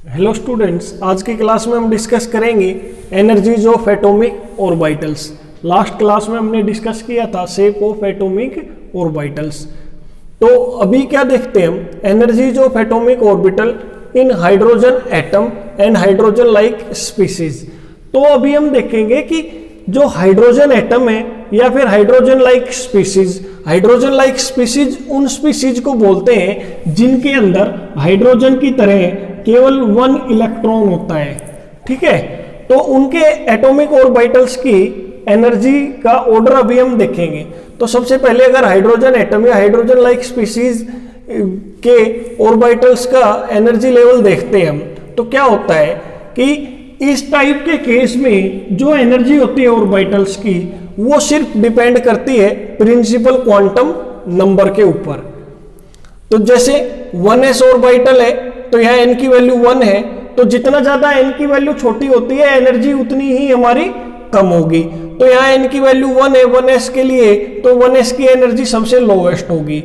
Hello students, आज की class में हम डिस्कस करेंगे energies of atomic orbitals. Last class में हमने डिस्कस किया था शेप ऑफ एटॉमिक ऑर्बिटल्स। तो अभी क्या देखते हैं हम, energies of atomic orbital in hydrogen atom and hydrogen like species. तो अभी हम देखेंगे कि जो हाइड्रोजन एटम है या फिर hydrogen like species, hydrogen like species उन स्पीसीज को बोलते हैं जिनके अंदर हाइड्रोजन की तरह केवल 1 इलेक्ट्रॉन होता है। ठीक है, तो उनके एटॉमिक ऑर्बिटल्स की एनर्जी का ऑर्डर अभी हम देखेंगे। तो सबसे पहले अगर हाइड्रोजन एटम या हाइड्रोजन लाइक स्पीसीज के ऑर्बिटल्स का एनर्जी लेवल देखते हैं हम, तो क्या होता है कि इस टाइप के केस में जो एनर्जी होती है ऑर्बिटल्स की वो सिर्फ डिपेंड करती है प्रिंसिपल क्वांटम नंबर के ऊपर। तो जैसे 1s ऑर्बिटल है तो यहाँ n की वैल्यू 1 है, तो जितना ज्यादा n की वैल्यू छोटी होती है एनर्जी उतनी ही हमारी कम होगी। तो यहाँ n की वैल्यू 1 है 1s के लिए, तो 1s की एनर्जी सबसे लोवेस्ट होगी।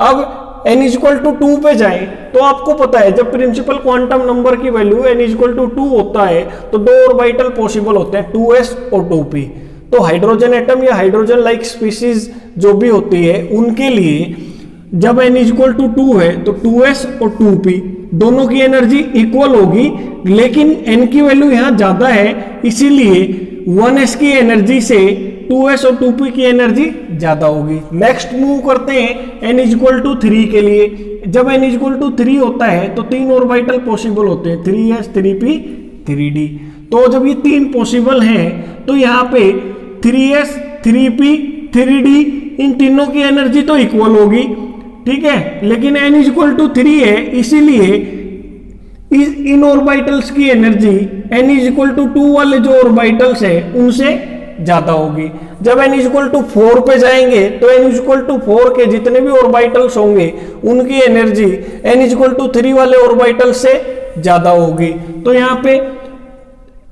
अब n इक्वल टू 2 पे जाए तो आपको पता है जब प्रिंसिपल क्वांटम नंबर की वैल्यू n इक्वल टू 2 होता है तो दो ऑर्बिटल पॉसिबल होते हैं, 2s और 2p। तो हाइड्रोजन एटम या हाइड्रोजन लाइक स्पीसीज जो भी होती है उनके लिए जब n इक्वल टू 2 है तो 2s और 2p दोनों की एनर्जी इक्वल होगी, लेकिन n की वैल्यू यहाँ ज्यादा है इसीलिए 1s की एनर्जी से 2s और 2p की एनर्जी ज्यादा होगी। नेक्स्ट मूव करते हैं n इक्वल टू 3 के लिए। जब n इक्वल टू 3 होता है तो 3 ऑर्बिटल पॉसिबल होते हैं, 3s 3p 3d। तो जब ये 3 पॉसिबल हैं तो यहाँ पे 3s 3p 3d इन तीनों की एनर्जी तो इक्वल होगी। ठीक है, लेकिन n इक्वल टू 3 है इसीलिए इन ऑर्बिटल्स की एनर्जी n इक्वल टू 2 वाले जो ऑर्बिटल्स है उनसे ज्यादा होगी। जब n इक्वल टू 4 पे जाएंगे तो n इक्वल टू 4 के जितने भी ऑर्बिटल्स होंगे उनकी एनर्जी n इक्वल टू 3 वाले ऑर्बिटल से ज्यादा होगी। तो यहाँ पे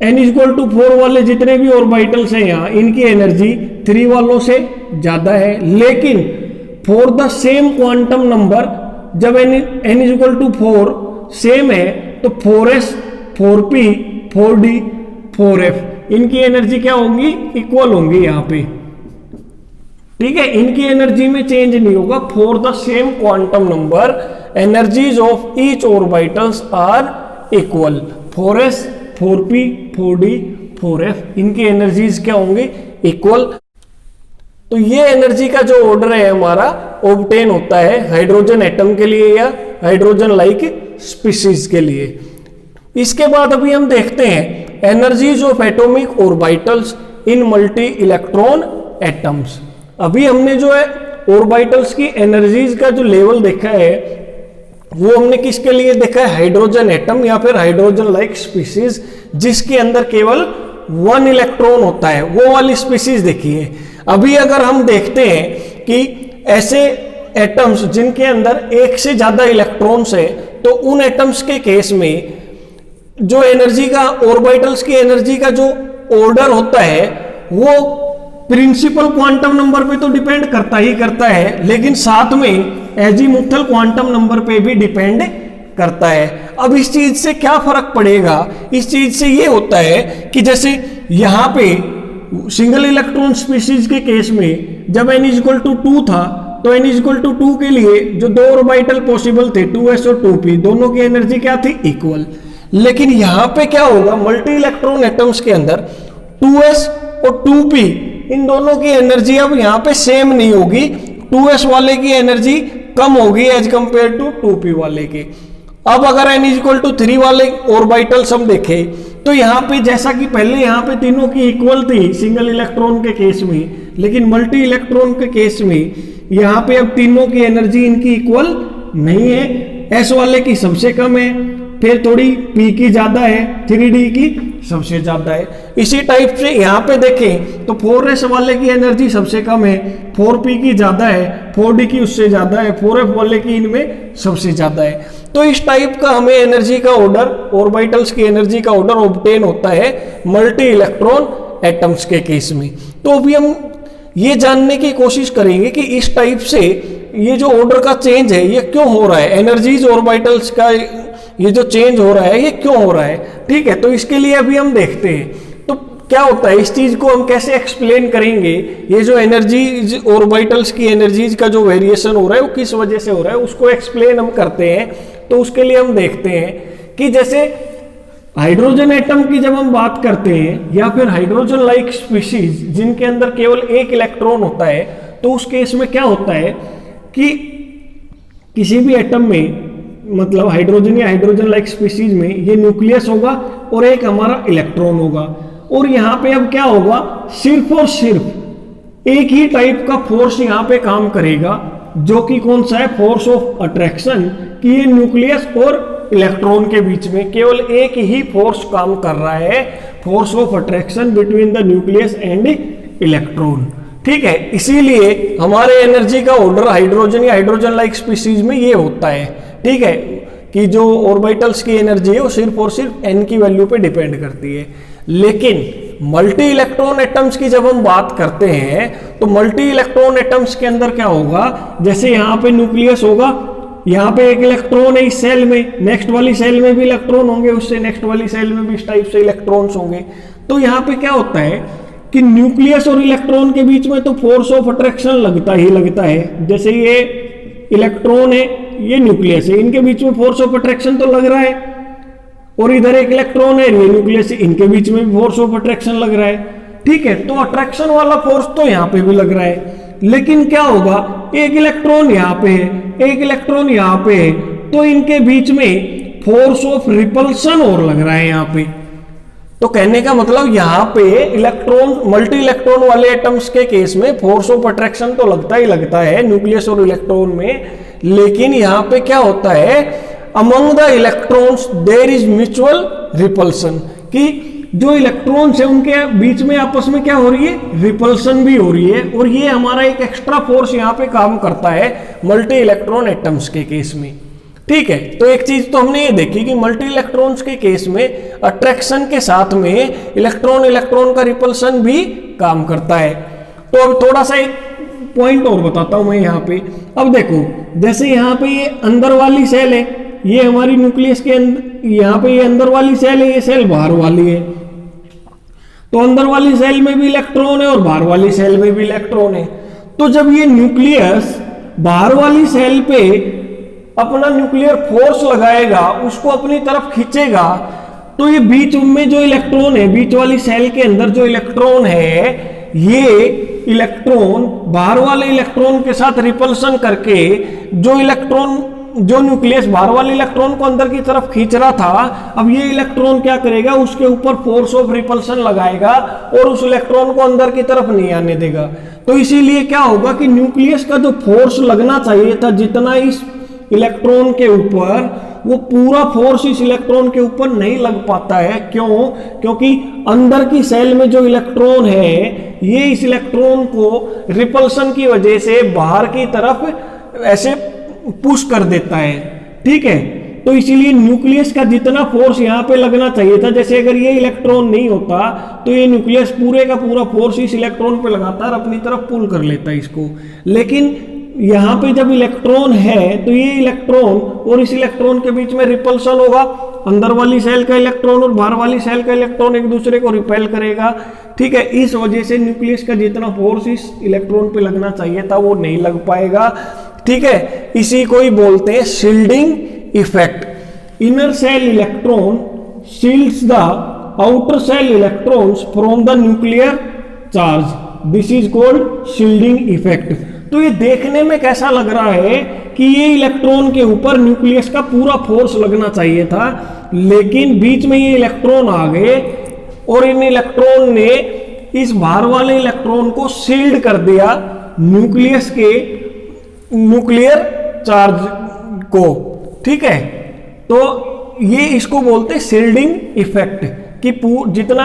n इक्वल टू 4 वाले जितने भी ऑर्बिटल्स हैं यहाँ इनकी एनर्जी 3 वालों से ज्यादा है, लेकिन for the same quantum number जब n इक्वल टू 4 सेम है तो 4s 4p 4d 4f इनकी एनर्जी क्या होंगी, इक्वल होंगी यहाँ पे। ठीक है, इनकी एनर्जी में चेंज नहीं होगा। For the same quantum number energies of each orbitals are equal, 4s 4p 4d 4f इनकी एनर्जीज क्या होंगी, इक्वल। तो ये एनर्जी का जो ऑर्डर है हमारा ऑब्टेन होता है हाइड्रोजन एटम के लिए या हाइड्रोजन लाइक स्पीसीज के लिए। इसके बाद अभी हम देखते हैं energies of atomic orbitals in multi electron atoms. अभी हमने जो है ऑर्बिटल्स की एनर्जीज का जो लेवल देखा है वो हमने किसके लिए देखा है, हाइड्रोजन एटम या फिर हाइड्रोजन लाइक स्पीसीज जिसके अंदर केवल 1 इलेक्ट्रॉन होता है, वो वाली स्पीसीज देखी है। अभी अगर हम देखते हैं कि ऐसे एटम्स जिनके अंदर एक से ज्यादा इलेक्ट्रॉन्स है तो उन एटम्स के केस में जो एनर्जी का ऑर्बिटल्स की एनर्जी का जो ऑर्डर होता है वो प्रिंसिपल क्वांटम नंबर पे तो डिपेंड करता ही करता है, लेकिन साथ में एजीमुथल क्वांटम नंबर पे भी डिपेंड करता है। अब इस चीज से क्या फर्क पड़ेगा, इस चीज से ये होता है कि जैसे यहाँ पे सिंगल इलेक्ट्रॉन स्पीसीज के केस में जब n इक्वल टू 2 था तो n इक्वल टू 2 के लिए जो दो ऑर्बिटल पॉसिबल थे 2s और 2p दोनों की एनर्जी क्या थी, इक्वल। लेकिन यहाँ पे क्या होगा, मल्टी इलेक्ट्रॉन एटम्स के अंदर 2s और 2p इन दोनों की एनर्जी अब यहाँ पे सेम नहीं होगी, 2s वाले की एनर्जी कम होगी एज कंपेयर टू 2p वाले के। अब अगर n इक्वल टू 3 वाले ऑर्बिटल्स हम देखें तो यहाँ पे जैसा कि पहले यहाँ पे तीनों की इक्वल थी सिंगल इलेक्ट्रॉन के केस में, लेकिन मल्टी इलेक्ट्रॉन के केस में यहाँ पे अब तीनों की एनर्जी इनकी इक्वल नहीं है। s वाले की सबसे कम है, फिर थोड़ी p की ज्यादा है, 3d की सबसे ज्यादा है। इसी टाइप से यहाँ पे देखें तो 4s वाले की एनर्जी सबसे कम है, 4p की ज्यादा है, 4d की उससे ज्यादा है, 4f वाले की इनमें सबसे ज्यादा है। तो इस टाइप का हमें एनर्जी का ऑर्डर, ऑर्बिटल्स की एनर्जी का ऑर्डर ऑब्टेन होता है मल्टी इलेक्ट्रॉन एटम्स के केस में। तो अभी हम ये जानने की कोशिश करेंगे कि इस टाइप से ये जो ऑर्डर का चेंज है ये क्यों हो रहा है, एनर्जीज ऑर्बिटल्स का ये जो चेंज हो रहा है ये क्यों हो रहा है। ठीक है, तो इसके लिए अभी हम देखते हैं तो क्या होता है, इस चीज को हम कैसे एक्सप्लेन करेंगे, ये जो एनर्जी ऑर्बिटल्स की एनर्जीज का जो वेरिएशन हो रहा है वो किस वजह से हो रहा है उसको एक्सप्लेन हम करते हैं। तो उसके लिए हम देखते हैं कि जैसे हाइड्रोजन एटम की जब हम बात करते हैं या फिर हाइड्रोजन लाइक स्पीशीज जिनके अंदर केवल एक इलेक्ट्रॉन होता है, तो उस केस में क्या होता है कि किसी भी एटम में मतलब हाइड्रोजन या हाइड्रोजन लाइक स्पीशीज में ये न्यूक्लियस होगा और एक हमारा इलेक्ट्रॉन होगा, और यहाँ पे अब क्या होगा, सिर्फ और सिर्फ एक ही टाइप का फोर्स यहाँ पे काम करेगा जो कि कौन सा है, फोर्स ऑफ अट्रैक्शन, कि ये न्यूक्लियस और इलेक्ट्रॉन के बीच में केवल एक ही फोर्स काम कर रहा है, force of attraction between the nucleus and electron. ठीक है, इसीलिए हमारे एनर्जी का ऑर्डर हाइड्रोजन या हाइड्रोजन लाइक स्पीशीज में ये होता है। ठीक है, कि जो ऑर्बिटल्स की एनर्जी है वो सिर्फ और सिर्फ n की वैल्यू पे डिपेंड करती है। लेकिन मल्टी इलेक्ट्रॉन एटम्स की जब हम बात करते हैं तो मल्टी इलेक्ट्रॉन एटम्स के अंदर क्या होगा, जैसे यहाँ पे न्यूक्लियस होगा, यहाँ पे एक इलेक्ट्रॉन है इस सेल में, नेक्स्ट वाली सेल में भी इलेक्ट्रॉन होंगे, उससे नेक्स्ट वाली सेल में भी इस टाइप से इलेक्ट्रॉन्स होंगे। तो यहाँ पे क्या होता है कि न्यूक्लियस और इलेक्ट्रॉन के बीच में तो फोर्स ऑफ अट्रैक्शन लगता ही लगता है। जैसे ये इलेक्ट्रॉन है, ये न्यूक्लियस है, इनके बीच में फोर्स ऑफ अट्रैक्शन तो लग रहा है, और इधर एक इलेक्ट्रॉन है, ये न्यूक्लियस है, इनके बीच में भी फोर्स ऑफ अट्रैक्शन लग रहा है। ठीक है, तो अट्रैक्शन वाला फोर्स तो यहाँ पे भी लग रहा है, लेकिन क्या होगा, एक इलेक्ट्रॉन यहाँ पे है, एक इलेक्ट्रॉन यहाँ पे है, तो इनके बीच में फोर्स ऑफ रिपल्सन और लग रहा है यहाँ पे। तो कहने का मतलब यहाँ पे इलेक्ट्रॉन, मल्टी इलेक्ट्रॉन वाले एटम्स के केस में फोर्स ऑफ अट्रैक्शन तो लगता ही लगता है न्यूक्लियस और इलेक्ट्रॉन में, लेकिन यहाँ पे क्या होता है, among the electrons there is mutual repulsion, कि जो इलेक्ट्रॉन्स है उनके बीच में आपस में क्या हो रही है, रिपल्सन भी हो रही है, और ये हमारा एक एक्स्ट्रा फोर्स यहाँ पे काम करता है मल्टी इलेक्ट्रॉन एटम्स के केस में। ठीक है, तो एक चीज तो हमने ये देखी कि मल्टी इलेक्ट्रॉन्स के केस में अट्रैक्शन के साथ में इलेक्ट्रॉन इलेक्ट्रॉन का रिपल्सन भी काम करता है। तो अब थोड़ा सा एक पॉइंट और बताता हूं मैं यहाँ पे। अब देखो, जैसे यहाँ पे ये अंदर वाली सेल है, ये हमारी न्यूक्लियस के अंदर, यहाँ पे ये अंदर वाली सेल है, ये सेल बाहर वाली है, तो अंदर वाली सेल में भी इलेक्ट्रॉन है और बाहर वाली सेल में भी इलेक्ट्रॉन है। तो जब ये न्यूक्लियस बाहर वाली सेल पे अपना न्यूक्लियर फोर्स लगाएगा, उसको अपनी तरफ खींचेगा, तो ये बीच में जो इलेक्ट्रॉन है, बीच वाली सेल के अंदर जो इलेक्ट्रॉन है, ये इलेक्ट्रॉन बाहर वाले इलेक्ट्रॉन के साथ रिपल्सन करके जो इलेक्ट्रॉन, जो न्यूक्लियस बाहर वाले इलेक्ट्रॉन को अंदर की तरफ खींच रहा था, अब ये इलेक्ट्रॉन क्या करेगा, उसके ऊपर फोर्स ऑफ रिपल्सन लगाएगा और उस इलेक्ट्रॉन को अंदर की तरफ नहीं आने देगा। तो इसीलिए क्या होगा कि न्यूक्लियस का जो फोर्स लगना चाहिए था जितना इस इलेक्ट्रॉन के ऊपर, वो पूरा फोर्स इस इलेक्ट्रॉन के ऊपर नहीं लग पाता है। क्यों? क्योंकि अंदर की सेल में जो इलेक्ट्रॉन है, ये इस इलेक्ट्रॉन को रिपल्सन की वजह से बाहर की तरफ ऐसे पुश कर देता है। ठीक है, तो इसीलिए न्यूक्लियस का जितना फोर्स यहाँ पे लगना चाहिए था, जैसे अगर ये इलेक्ट्रॉन नहीं होता तो ये न्यूक्लियस पूरे का पूरा फोर्स इस इलेक्ट्रॉन पे लगाता है, अपनी तरफ पुल कर लेता है इसको। लेकिन यहाँ पे जब इलेक्ट्रॉन है तो ये इलेक्ट्रॉन और इस इलेक्ट्रॉन के बीच में रिपल्सन होगा, अंदर वाली सेल का इलेक्ट्रॉन और बाहर वाली सेल का इलेक्ट्रॉन एक दूसरे को रिपेल करेगा। ठीक है, इस वजह से न्यूक्लियस का जितना फोर्स इस इलेक्ट्रॉन पे लगना चाहिए था वो नहीं लग पाएगा। ठीक है, इसी को ही बोलते हैं shielding effect. Inner cell electron shields the outer cell electrons from the nuclear charge, this is called shielding effect. तो ये देखने में कैसा लग रहा है कि ये इलेक्ट्रॉन के ऊपर न्यूक्लियस का पूरा फोर्स लगना चाहिए था, लेकिन बीच में ये इलेक्ट्रॉन आ गए और इन इलेक्ट्रॉन ने इस बाहर वाले इलेक्ट्रॉन को शील्ड कर दिया न्यूक्लियस के न्यूक्लियर चार्ज को। ठीक है, तो ये इसको बोलते हैं शील्डिंग इफेक्ट, कि जितना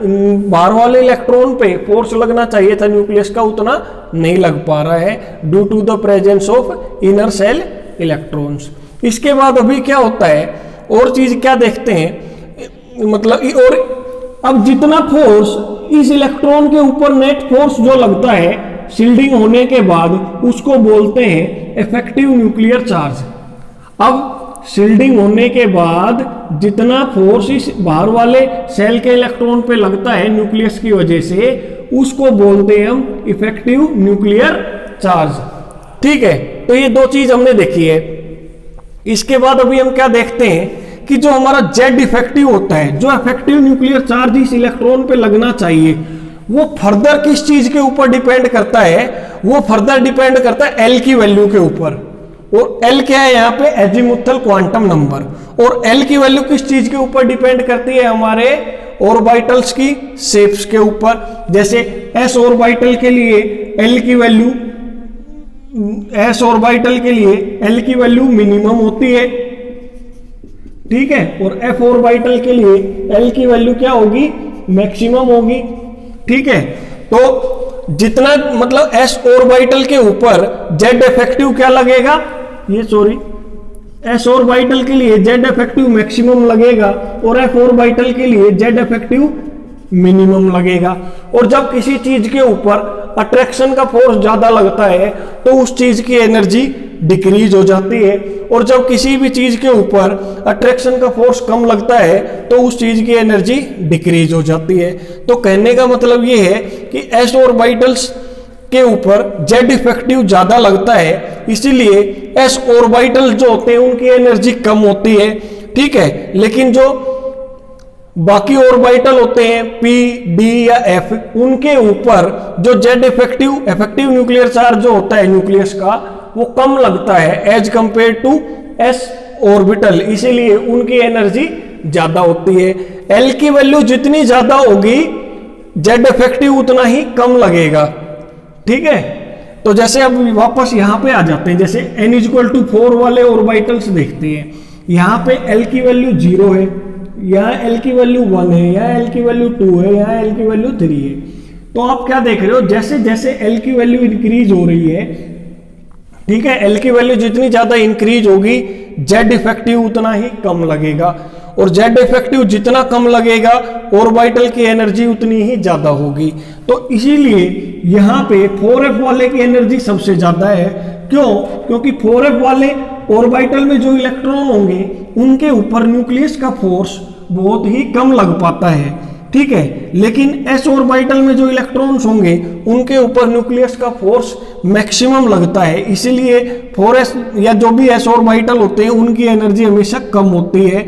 बाहर वाले इलेक्ट्रॉन पे फोर्स लगना चाहिए था न्यूक्लियस का उतना नहीं लग पा रहा है due to the presence of inner shell electrons. इसके बाद अभी क्या होता है, और चीज क्या देखते हैं, मतलब और अब जितना फोर्स इस इलेक्ट्रॉन के ऊपर नेट फोर्स जो लगता है शील्डिंग होने के बाद, उसको बोलते हैं इफेक्टिव न्यूक्लियर चार्ज। अब शील्डिंग होने के बाद जितना फोर्स इस बाहर वाले सेल के इलेक्ट्रॉन पे लगता है न्यूक्लियस की वजह से, उसको बोलते हैं हम इफेक्टिव न्यूक्लियर चार्ज। ठीक है, तो ये दो चीज हमने देखी है। इसके बाद अभी हम क्या देखते हैं कि जो हमारा जेड इफेक्टिव होता है, जो इफेक्टिव न्यूक्लियर चार्ज इस इलेक्ट्रॉन पे लगना चाहिए, वो फर्दर किस चीज के ऊपर डिपेंड करता है? वो फर्दर डिपेंड करता है एल की वैल्यू के ऊपर। और एल क्या है यहाँ पे? Azimuthal quantum number. और एल की वैल्यू किस चीज के ऊपर डिपेंड करती है? हमारे ऑर्बिटल्स की शेप्स के ऊपर। जैसे एस ऑर्बिटल के लिए एल की वैल्यू, एस ऑर्बिटल के लिए एल की वैल्यू मिनिमम होती है, ठीक है, और एफ ऑर्बिटल के लिए एल की वैल्यू क्या होगी? मैक्सिमम होगी। ठीक है, तो जितना मतलब एस ऑर्बिटल के ऊपर जेड इफेक्टिव क्या लगेगा? एस ऑर्बिटल के लिए जेड इफेक्टिव मैक्सिमम लगेगा और एफ ऑर्बिटल के लिए जेड इफेक्टिव मिनिमम लगेगा। और जब किसी चीज के ऊपर अट्रैक्शन का फोर्स ज्यादा लगता है तो उस चीज की एनर्जी डिक्रीज हो जाती है, और जब किसी भी चीज के ऊपर अट्रैक्शन का फोर्स कम लगता है तो उस चीज की एनर्जी डिक्रीज हो जाती है। तो कहने का मतलब ये है कि एस ऑर्बिटल्स के ऊपर जेड इफेक्टिव ज्यादा लगता है, इसीलिए एस ऑर्बिटल जो होते हैं उनकी एनर्जी कम होती है। ठीक है, लेकिन जो बाकी ऑर्बिटल होते हैं पी, डी या एफ, उनके ऊपर जो जेड इफेक्टिव न्यूक्लियर चार्ज जो होता है न्यूक्लियस का, वो कम लगता है as compare to S orbital, इसीलिए उनकी एनर्जी ज्यादा होती है। एल की वैल्यू जितनी ज्यादा होगी जेड इफेक्टिव उतना ही कम लगेगा। ठीक है, तो जैसे अब वापस यहां पे आ जाते हैं, जैसे n = 4 वाले ऑर्बिटल्स देखते हैं। यहां पे L की वैल्यू 0 है, यहाँ L की वैल्यू 1 है, यहाँ L की वैल्यू 2 है, यहाँ L की वैल्यू 3 है। तो आप क्या देख रहे हो? जैसे जैसे L की वैल्यू इंक्रीज हो रही है, ठीक है, L की वैल्यू जितनी ज्यादा इंक्रीज होगी जेड इफेक्टिव उतना ही कम लगेगा, और जेड इफेक्टिव जितना कम लगेगा ऑर्बिटल की एनर्जी उतनी ही ज्यादा होगी। तो इसीलिए यहाँ पे 4f वाले की एनर्जी सबसे ज्यादा है। क्यों? क्योंकि 4f वाले ऑर्बिटल में जो इलेक्ट्रॉन होंगे उनके ऊपर न्यूक्लियस का फोर्स बहुत ही कम लग पाता है। ठीक है, लेकिन एस ऑर्बिटल में जो इलेक्ट्रॉन्स होंगे उनके ऊपर न्यूक्लियस का फोर्स मैक्सिमम लगता है, इसीलिए 4s या जो भी एस ऑर्बिटल होते हैं उनकी एनर्जी हमेशा कम होती है।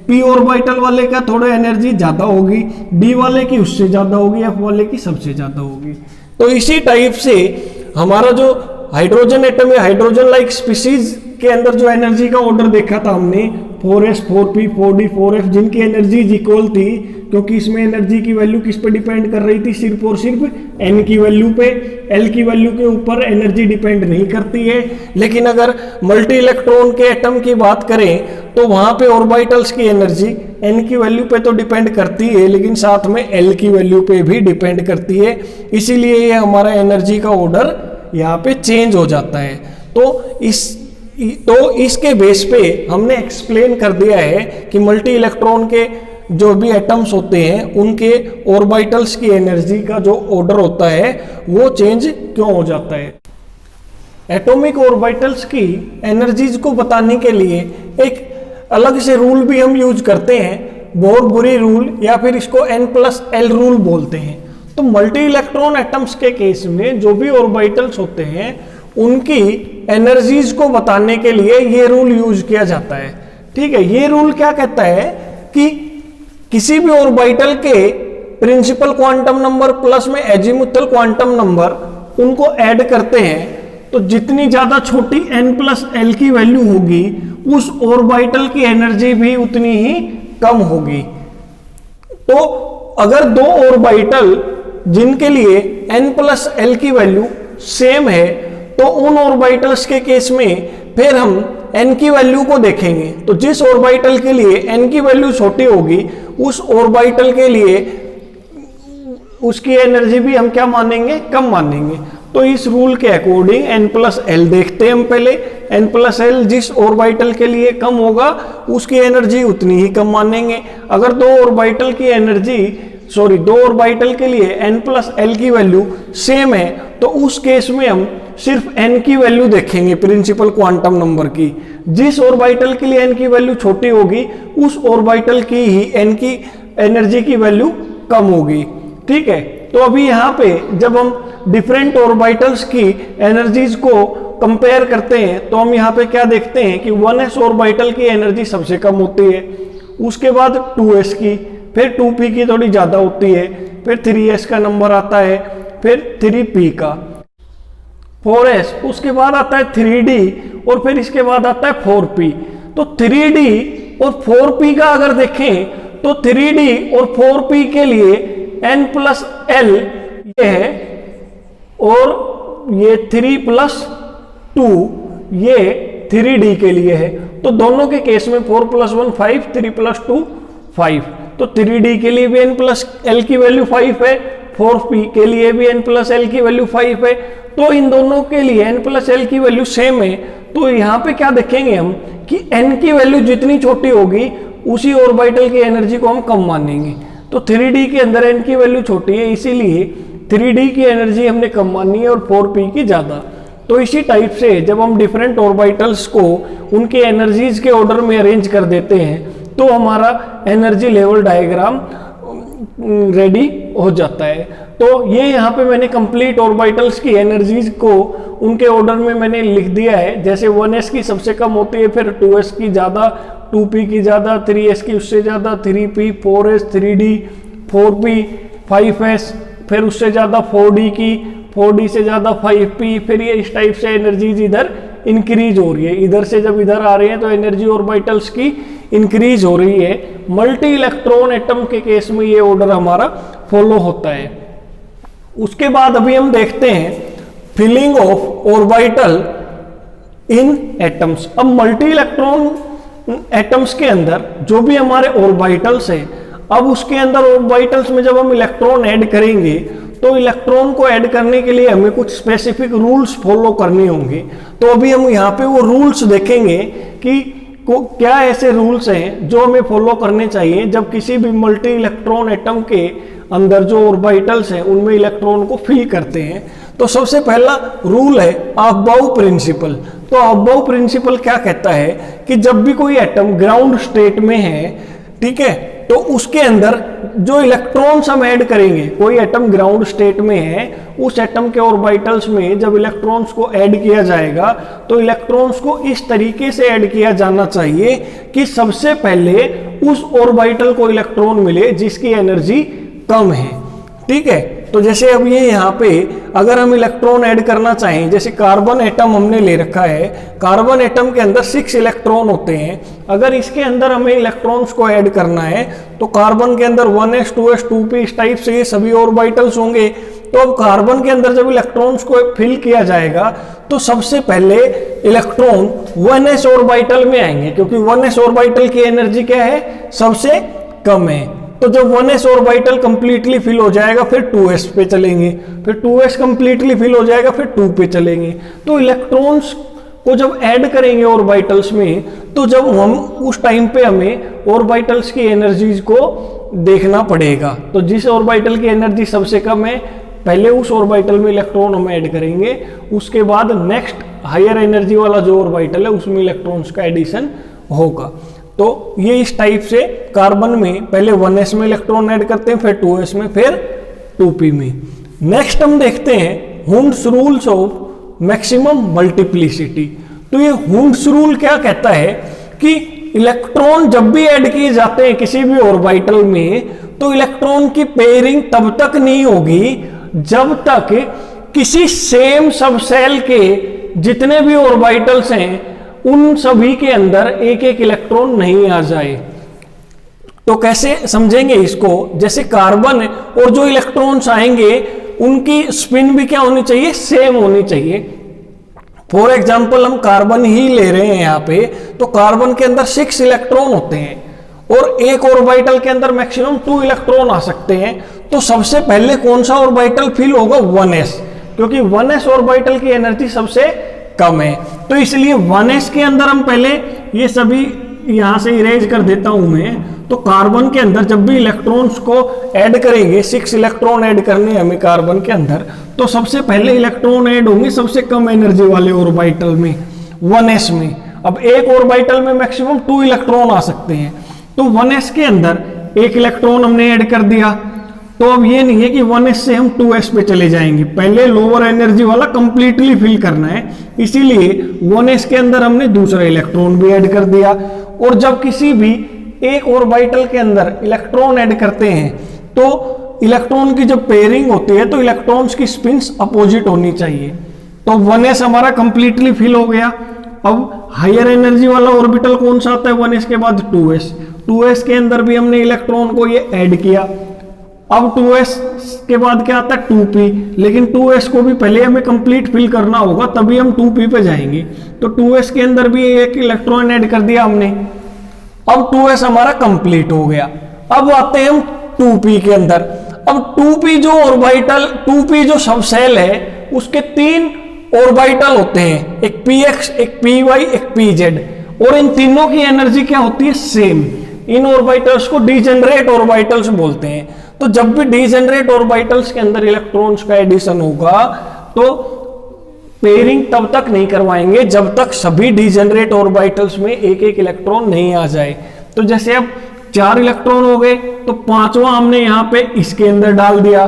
पी ऑर्बिटल वाले का थोड़ा एनर्जी ज्यादा होगी, डी वाले की उससे ज्यादा होगी, एफ वाले की सबसे ज्यादा होगी। तो इसी टाइप से हमारा जो हाइड्रोजन एटम या हाइड्रोजन लाइक स्पीसीज के अंदर जो एनर्जी का ऑर्डर देखा था हमने 4s 4p 4d 4f, जिनकी एनर्जी इक्वल थी, क्योंकि इसमें एनर्जी की वैल्यू किस पे डिपेंड कर रही थी? सिर्फ और सिर्फ n की वैल्यू पे। l की वैल्यू के ऊपर एनर्जी डिपेंड नहीं करती है। लेकिन अगर मल्टी इलेक्ट्रॉन के एटम की बात करें तो वहां पे ऑर्बिटल्स की एनर्जी n की वैल्यू पे तो डिपेंड करती है, लेकिन साथ में l की वैल्यू पे भी डिपेंड करती है, इसीलिए ये हमारा एनर्जी का ऑर्डर यहाँ पे चेंज हो जाता है। तो इसके बेस पे हमने एक्सप्लेन कर दिया है कि मल्टी इलेक्ट्रॉन के जो भी एटम्स होते हैं उनके ऑर्बिटल्स की एनर्जी का जो ऑर्डर होता है वो चेंज क्यों हो जाता है। एटॉमिक ऑर्बिटल्स की एनर्जीज को बताने के लिए एक अलग से रूल भी हम यूज करते हैं, बोर बुरी रूल, या फिर इसको n+l रूल बोलते हैं। तो मल्टी इलेक्ट्रॉन एटम्स के केस में जो भी ऑर्बिटल्स होते हैं उनकी एनर्जीज को बताने के लिए ये रूल यूज किया जाता है। ठीक है, ये रूल क्या कहता है कि किसी भी ऑर्बिटल के प्रिंसिपल क्वांटम नंबर प्लस में एजीमुथल क्वांटम नंबर उनको ऐड करते हैं तो जितनी ज्यादा छोटी n+l की वैल्यू होगी उस ऑर्बिटल की एनर्जी भी उतनी ही कम होगी। तो अगर दो ऑर्बिटल जिनके लिए n+l की वैल्यू सेम है तो उन ऑर्बिटल्स के केस में फिर हम n की वैल्यू को देखेंगे, तो जिस ऑर्बिटल के लिए n की वैल्यू छोटी होगी उस ऑर्बिटल के लिए उसकी एनर्जी भी हम क्या मानेंगे? कम मानेंगे। तो इस रूल के अकॉर्डिंग n+l देखते हैं हम पहले। n+l जिस ऑर्बिटल के लिए कम होगा उसकी एनर्जी उतनी ही कम मानेंगे। अगर दो ऑर्बिटल के लिए n+l की वैल्यू सेम है तो उस केस में हम सिर्फ n की वैल्यू देखेंगे प्रिंसिपल क्वांटम नंबर की। जिस ऑर्बिटल के लिए n की वैल्यू छोटी होगी उस ऑर्बिटल की ही n की एनर्जी की वैल्यू कम होगी। ठीक है, तो अभी यहाँ पे जब हम डिफरेंट ऑर्बिटल्स की एनर्जीज को कंपेयर करते हैं तो हम यहाँ पे क्या देखते हैं कि 1s ऑर्बिटल की एनर्जी सबसे कम होती है, उसके बाद 2s की, फिर 2p की थोड़ी ज्यादा होती है, फिर 3s का नंबर आता है, फिर 3p का, 4s, उसके बाद आता है 3d और फिर इसके बाद आता है 4p। तो 3d और 4p का अगर देखें तो 3d और 4p के लिए n प्लस l ये है और ये 3 प्लस 2 ये 3d के लिए है। तो दोनों के केस में 4 प्लस 1 5, 3 प्लस 2 5। तो 3d के लिए भी n प्लस l की वैल्यू 5 है, 4p के लिए भी n प्लस l की वैल्यू 5 है। तो इन दोनों के लिए n प्लस l की वैल्यू सेम है। तो यहाँ पे क्या देखेंगे हम कि n की वैल्यू जितनी छोटी होगी उसी ऑर्बिटल की एनर्जी को हम कम मानेंगे। तो 3d के अंदर n की वैल्यू छोटी है, इसीलिए 3d की एनर्जी हमने कम मानी है और 4p की ज़्यादा। तो इसी टाइप से जब हम डिफरेंट ऑर्बिटल्स को उनके एनर्जीज के ऑर्डर में अरेंज कर देते हैं तो हमारा एनर्जी लेवल डायग्राम रेडी हो जाता है। तो ये यहाँ पे मैंने कंप्लीट ऑर्बिटल्स की एनर्जीज को उनके ऑर्डर में मैंने लिख दिया है। जैसे 1s की सबसे कम होती है, फिर 2s की ज़्यादा, 2p की ज़्यादा, 3s की उससे ज़्यादा, 3p, 4s, 3d, 4p, 5s, फिर उससे ज़्यादा 4d की, 4d से ज़्यादा 5p। फिर ये इस टाइप से एनर्जीज इधर इंक्रीज हो रही है, इधर से जब इधर आ रही है तो एनर्जी ऑर्बिटल्स की इंक्रीज हो रही है। मल्टी इलेक्ट्रॉन एटम के केस में ये ऑर्डर हमारा फॉलो होता है। उसके बाद अभी हम देखते हैं filling of orbital in atoms. अब मल्टी इलेक्ट्रॉन एटम्स के अंदर जो भी हमारे ऑर्बिटल्स हैं, अब उसके अंदर ऑर्बिटल्स में जब हम इलेक्ट्रॉन ऐड करेंगे तो इलेक्ट्रॉन को ऐड करने के लिए हमें कुछ स्पेसिफिक रूल्स फॉलो करने होंगे। तो अभी हम यहाँ पे वो रूल्स देखेंगे कि क्या ऐसे रूल्स हैं जो हमें फॉलो करने चाहिए जब किसी भी मल्टी इलेक्ट्रॉन एटम के अंदर जो ऑर्बिटल्स हैं उनमें इलेक्ट्रॉन को फिल करते हैं। तो सबसे पहला रूल है अफबाउ प्रिंसिपल। तो अफबाउ प्रिंसिपल क्या कहता है कि जब भी कोई एटम ग्राउंड स्टेट में है, ठीक है, तो उसके अंदर जो इलेक्ट्रॉन्स हम ऐड करेंगे, कोई एटम ग्राउंड स्टेट में है, उस एटम के ऑर्बिटल्स में जब इलेक्ट्रॉन्स को ऐड किया जाएगा तो इलेक्ट्रॉन्स को इस तरीके से ऐड किया जाना चाहिए कि सबसे पहले उस ऑर्बिटल को इलेक्ट्रॉन मिले जिसकी एनर्जी कम है। ठीक है, तो जैसे अब ये यहाँ पे अगर हम इलेक्ट्रॉन ऐड करना चाहें, जैसे कार्बन एटम हमने ले रखा है, कार्बन एटम के अंदर 6 इलेक्ट्रॉन होते हैं। अगर इसके अंदर हमें इलेक्ट्रॉन्स को ऐड करना है तो कार्बन के अंदर 1s 2s 2p इस टाइप से ये सभी ऑर्बिटल्स होंगे। तो अब कार्बन के अंदर जब इलेक्ट्रॉन्स को फिल किया जाएगा तो सबसे पहले इलेक्ट्रॉन 1s ऑर्बिटल में आएंगे, क्योंकि 1s ऑर्बिटल की एनर्जी क्या है, सबसे कम है। तो जब 1s ऑर्बिटल कंप्लीटली फिल हो जाएगा फिर 2s पे चलेंगे, फिर 2s कंप्लीटली फिल हो जाएगा फिर 2 पे चलेंगे। तो इलेक्ट्रॉन्स को जब ऐड करेंगे ऑर्बिटल्स में तो जब हम उस टाइम पे हमें ऑर्बिटल्स की एनर्जीज को देखना पड़ेगा। तो जिस ऑर्बिटल की एनर्जी सबसे कम है पहले उस ऑर्बिटल में इलेक्ट्रॉन हम ऐड करेंगे, उसके बाद नेक्स्ट हायर एनर्जी वाला जो ऑर्बिटल है उसमें इलेक्ट्रॉन्स का एडिशन होगा। तो ये इस टाइप से कार्बन में पहले 1s में इलेक्ट्रॉन ऐड करते हैं, फिर 2s में, फिर 2p में। नेक्स्ट हम देखते हैं Hund's rules of maximum multiplicity. तो ये हुंड्स रूल क्या कहता है कि इलेक्ट्रॉन जब भी ऐड किए जाते हैं किसी भी ऑर्बिटल में तो इलेक्ट्रॉन की पेयरिंग तब तक नहीं होगी जब तक किसी सेम सबसेल के जितने भी ऑर्बिटल्स हैं उन सभी के अंदर एक एक इलेक्ट्रॉन नहीं आ जाए। तो कैसे समझेंगे इसको, जैसे कार्बन और जो इलेक्ट्रॉन्स आएंगे उनकी स्पिन भी क्या होनी चाहिए, सेम होनी चाहिए। फॉर एग्जांपल हम कार्बन ही ले रहे हैं यहाँ पे, तो कार्बन के अंदर 6 इलेक्ट्रॉन होते हैं और एक ऑर्बिटल के अंदर मैक्सिमम 2 इलेक्ट्रॉन आ सकते हैं। तो सबसे पहले कौन सा ऑर्बिटल फिल होगा, 1s, क्योंकि 1s ऑर्बिटल की एनर्जी सबसे कम है। तो इसलिए 1s के अंदर हम पहले ये सभी यहां से इरेज कर देता हूं मैं, तो कार्बन के अंदर जब भी इलेक्ट्रॉन्स को ऐड करेंगे, 6 इलेक्ट्रॉन ऐड करने हैं हमें कार्बन के अंदर, तो सबसे पहले इलेक्ट्रॉन ऐड होंगे सबसे कम एनर्जी वाले ऑर्बिटल में, 1s में। अब एक ऑर्बिटल में मैक्सिमम 2 इलेक्ट्रॉन आ सकते हैं, तो 1s के अंदर 1 इलेक्ट्रॉन हमने ऐड कर दिया। तो अब ये नहीं है कि 1s से हम 2s पे चले जाएंगे, पहले लोअर एनर्जी वाला कंप्लीटली फिल करना है, इसीलिए 1s के अंदर हमने दूसरा इलेक्ट्रॉन भी ऐड कर दिया। और जब किसी भी एक ऑर्बिटल के अंदर इलेक्ट्रॉन ऐड करते हैं तो इलेक्ट्रॉन की जब पेयरिंग होती है तो इलेक्ट्रॉन्स की स्पिन्स अपोजिट होनी चाहिए। तो 1s हमारा कंप्लीटली फिल हो गया। अब हायर एनर्जी वाला ऑर्बिटल कौन सा आता है 1s के बाद? 2s। 2s के अंदर भी हमने इलेक्ट्रॉन को ये ऐड किया। अब 2s के बाद क्या आता है? 2p, लेकिन 2s को भी पहले हमें कंप्लीट फिल करना होगा, तभी हम 2p पे जाएंगे। तो 2s के अंदर भी एक इलेक्ट्रॉन ऐड कर दिया हमने। अब 2s हमारा कंप्लीट हो गया। अब आते हैं हम 2p के अंदर। अब 2p जो ऑर्बिटल, 2p जो सब सेल है, उसके 3 ऑर्बिटल होते हैं, एक px, एक py, एक pz, और इन तीनों की एनर्जी क्या होती है? सेम। इन ऑर्बिटल्स को डीजेनरेट ऑर्बिटल्स बोलते हैं। तो जब भी डीजेनरेट ऑर्बिटल्स के अंदर इलेक्ट्रॉन्स का एडिशन होगा तो पेयरिंग तब तक नहीं करवाएंगे जब तक सभी डीजेनरेट ऑर्बिटल्स में एक एक इलेक्ट्रॉन नहीं आ जाए। तो जैसे अब 4 इलेक्ट्रॉन हो गए तो 5वां हमने यहां पे इसके अंदर डाल दिया।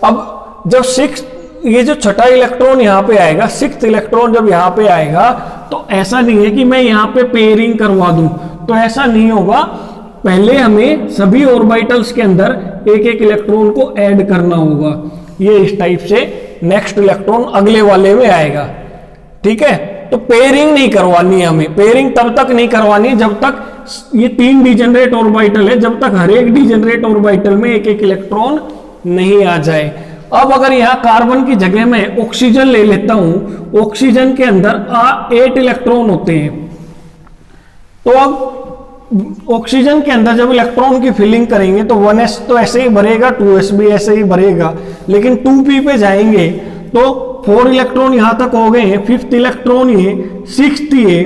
अब जब 6, ये जो छठा इलेक्ट्रॉन यहां पे आएगा, 6th इलेक्ट्रॉन जब यहां पे आएगा, तो ऐसा नहीं है कि मैं यहां पे पेयरिंग करवा दूं, तो ऐसा नहीं होगा। पहले हमें सभी ऑर्बिटल्स के अंदर एक एक इलेक्ट्रॉन को ऐड करना होगा। ये इस टाइप से नेक्स्ट इलेक्ट्रॉन अगले वाले में आएगा, ठीक है। तो पेयरिंग नहीं करवानी है हमें, पेयरिंग तब तक नहीं करवानी जब तक ये 3 डीजेनरेट ऑर्बिटल है, जब तक हर एक डीजेनरेट ऑर्बिटल में एक एक इलेक्ट्रॉन नहीं आ जाए। अब अगर यहां कार्बन की जगह में ऑक्सीजन ले लेता हूं, ऑक्सीजन के अंदर 8 इलेक्ट्रॉन होते हैं। तो अब ऑक्सीजन के अंदर जब इलेक्ट्रॉन की फिलिंग करेंगे तो 1s तो ऐसे ही भरेगा, 2s भी ऐसे ही भरेगा, लेकिन 2p पे जाएंगे तो 4 इलेक्ट्रॉन यहां तक हो गए हैं, 5th इलेक्ट्रॉन ये, 6th ये,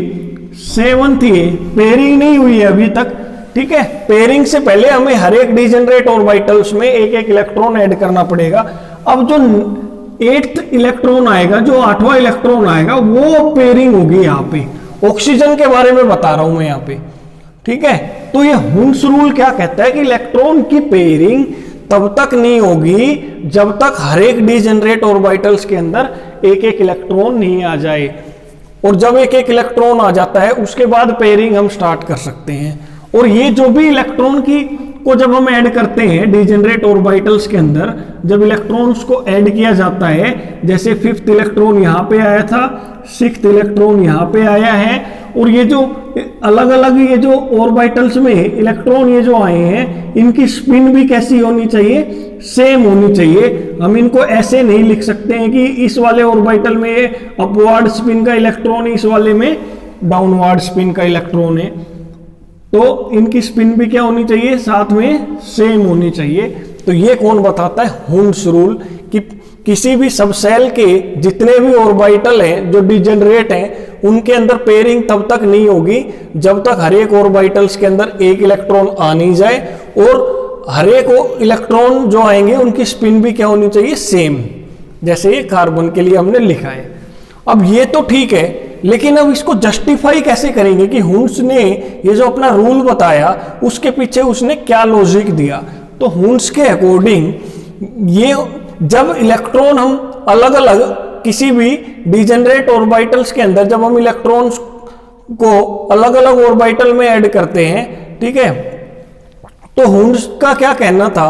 7th ये, पेयरिंग नहीं हुई है अभी तक, ठीक है। पेयरिंग से पहले हमें हर एक डीजेनरेट ऑर्बिटल्स में एक एक इलेक्ट्रॉन ऐड करना पड़ेगा। अब जो 8th इलेक्ट्रॉन आएगा, जो 8वां इलेक्ट्रॉन आएगा, वो पेयरिंग होगी यहाँ पे। ऑक्सीजन के बारे में बता रहा हूं मैं यहाँ पे, ठीक है। तो ये हुंस रूल क्या कहता है कि इलेक्ट्रॉन की पेयरिंग तब तक नहीं होगी जब तक हर एक डीजेनरेट ऑर्बिटल्स के अंदर एक एक इलेक्ट्रॉन नहीं आ जाए, और जब एक एक इलेक्ट्रॉन आ जाता है उसके बाद पेयरिंग हम स्टार्ट कर सकते हैं। और ये जो भी इलेक्ट्रॉन को जब हम ऐड करते हैं डीजेनरेट ऑर्बिटल्स के अंदर, जब इलेक्ट्रॉन्स को ऐड किया जाता है, जैसे 5th इलेक्ट्रॉन यहाँ पे आया था, 6th इलेक्ट्रॉन यहाँ पे आया है, और ये जो अलग अलग ये जो ऑर्बिटल्स में इलेक्ट्रॉन ये जो आए हैं, इनकी स्पिन भी कैसी होनी चाहिए? सेम होनी चाहिए। हम इनको ऐसे नहीं लिख सकते हैं कि इस वाले ऑर्बिटल में अपवर्ड स्पिन का इलेक्ट्रॉन, इस वाले में डाउनवर्ड स्पिन का इलेक्ट्रॉन है। तो इनकी स्पिन भी क्या होनी चाहिए? साथ में सेम होनी चाहिए। तो ये कौन बताता है? हुंस रूल, कि किसी भी सब सेल के जितने भी ऑर्बिटल हैं जो डिजेनरेट हैं, उनके अंदर पेयरिंग तब तक नहीं होगी जब तक हर एक ऑर्बिटल्स के अंदर एक इलेक्ट्रॉन आ नहीं जाए, और हर एक इलेक्ट्रॉन जो आएंगे उनकी स्पिन भी क्या होनी चाहिए? सेम, जैसे ये कार्बन के लिए हमने लिखा है। अब ये तो ठीक है, लेकिन अब इसको जस्टिफाई कैसे करेंगे कि हुंस ने ये जो अपना रूल बताया उसके पीछे उसने क्या लॉजिक दिया? तो हुंस के अकॉर्डिंग ये जब इलेक्ट्रॉन हम अलग अलग किसी भी डीजेनरेट ऑर्बिटल्स के अंदर जब हम इलेक्ट्रॉन्स को अलग अलग ऑर्बिटल में ऐड करते हैं, ठीक है, तो हुंस का क्या कहना था?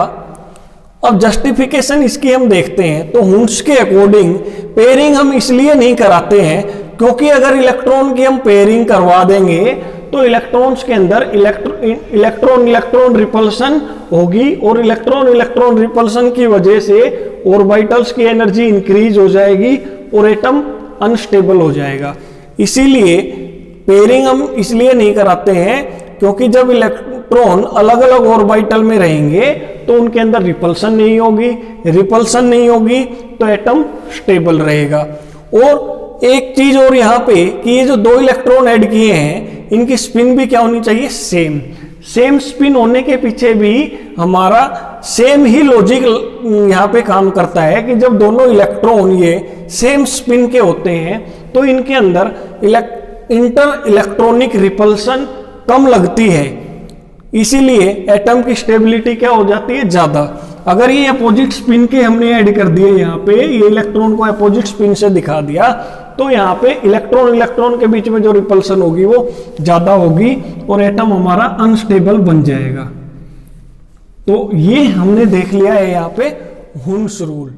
अब जस्टिफिकेशन इसकी हम देखते हैं। तो हुंस के अकॉर्डिंग पेयरिंग हम इसलिए नहीं कराते हैं क्योंकि अगर इलेक्ट्रॉन की हम पेयरिंग करवा देंगे तो इलेक्ट्रॉन्स के अंदर इलेक्ट्रॉन रिपल्सन होगी, और इलेक्ट्रॉन रिपल्सन की वजह से ऑर्बिटल्स की एनर्जी इंक्रीज हो जाएगी और एटम अनस्टेबल हो जाएगा। इसीलिए पेयरिंग हम इसलिए नहीं कराते हैं क्योंकि जब इलेक्ट्रॉन अलग अलग ऑर्बिटल में रहेंगे तो उनके अंदर रिपल्सन नहीं होगी तो एटम स्टेबल रहेगा। और एक चीज और यहाँ पे कि ये जो 2 इलेक्ट्रॉन ऐड किए हैं इनकी स्पिन भी क्या होनी चाहिए, सेम। सेम स्पिन होने के पीछे भी हमारा सेम ही लॉजिक यहाँ पे काम करता है कि जब दोनों इलेक्ट्रॉन ये सेम स्पिन के होते हैं तो इनके अंदर इंटर इलेक्ट्रॉनिक रिपल्सन कम लगती है, इसीलिए एटम की स्टेबिलिटी क्या हो जाती है, ज्यादा। अगर ये अपोजिट स्पिन के हमने ऐड कर दिए, यहाँ पे ये इलेक्ट्रॉन को अपोजिट स्पिन से दिखा दिया, तो यहाँ पे इलेक्ट्रॉन इलेक्ट्रॉन के बीच में जो रिपल्सन होगी वो ज्यादा होगी और एटम हमारा अनस्टेबल बन जाएगा। तो ये हमने देख लिया है यहाँ पे हुन्स रूल।